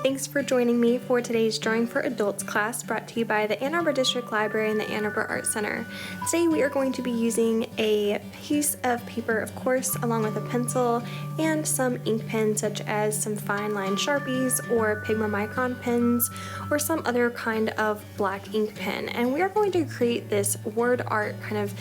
thanks for joining me for today's Drawing for Adults class brought to you by the Ann Arbor District Library and the Ann Arbor Art Center. Today we are going to be using a piece of paper, of course, along with a pencil and some ink pens such as some fine line Sharpies or Pigma Micron pens or some other kind of black ink pen. And we are going to create this word art kind of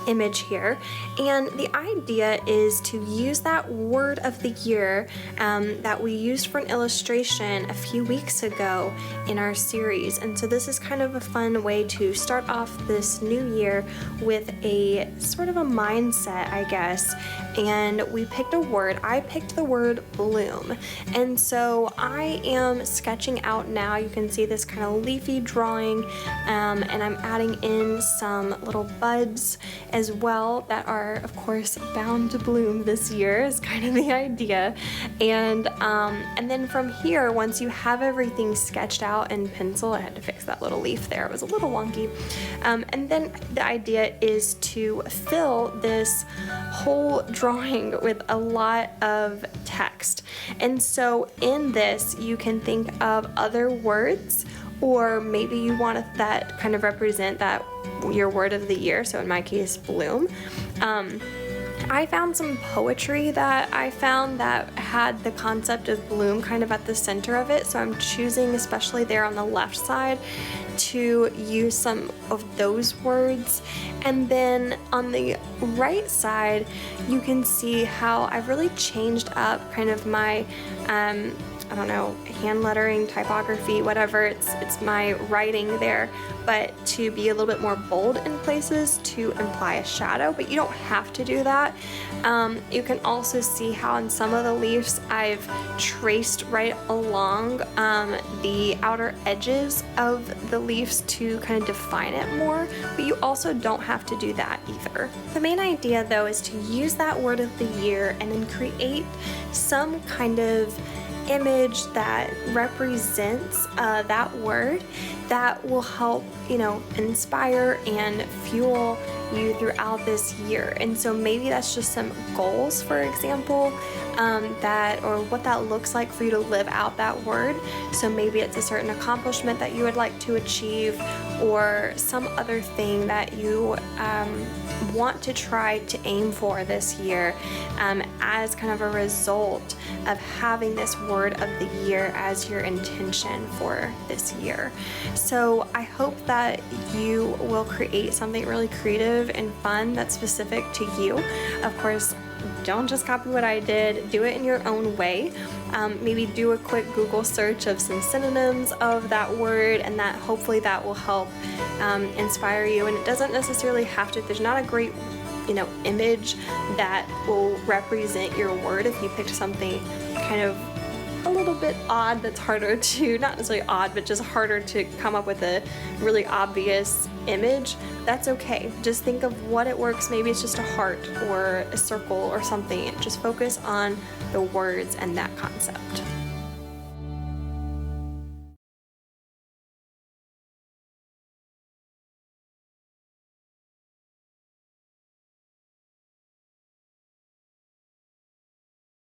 image here. And the idea is to use that word of the year that we used for an illustration a few weeks ago in our series. And so this is kind of a fun way to start off this new year with a sort of a mindset, I guess. And we picked a word. I picked the word bloom. And so I am sketching out now. You can see this kind of leafy drawing, and I'm adding in some little buds as well that are, of course, bound to bloom this year is kind of the idea. And then from here, once you have everything sketched out in pencil, I had to fix that little leaf there, it was a little wonky. And then the idea is to fill this whole drawing with a lot of text. And so in this, you can think of other words, or maybe you want that kind of represent that your word of the year. So in my case, bloom. I found some poetry that I found that had the concept of bloom kind of at the center of it. So I'm choosing, especially there on the left side, to use some of those words. And then on the right side, you can see how I've really changed up kind of my I don't know, hand lettering, typography, whatever, it's my writing there, but to be a little bit more bold in places to imply a shadow, but you don't have to do that. You can also see how in some of the leaves I've traced right along the outer edges of the leaves to kind of define it more, but you also don't have to do that either. The main idea though is to use that word of the year and then create some kind of image that represents that word that will help, inspire and fuel you throughout this year. And so maybe that's just some goals, for example, or what that looks like for you to live out that word. So maybe it's a certain accomplishment that you would like to achieve, or some other thing that you want to try to aim for this year as kind of a result of having this word of the year as your intention for this year. So I hope that you will create something really creative and fun that's specific to you. Of course, don't just copy what I did, do it in your own way. Maybe do a quick Google search of some synonyms of that word, and that hopefully that will help inspire you. And it doesn't necessarily have to, there's not a great image that will represent your word. If you picked something kind of a little bit odd that's harder to, not necessarily odd, but just harder to come up with a really obvious image, that's okay. Just think of what it works. Maybe it's just a heart or a circle or something. Just focus on the words and that concept.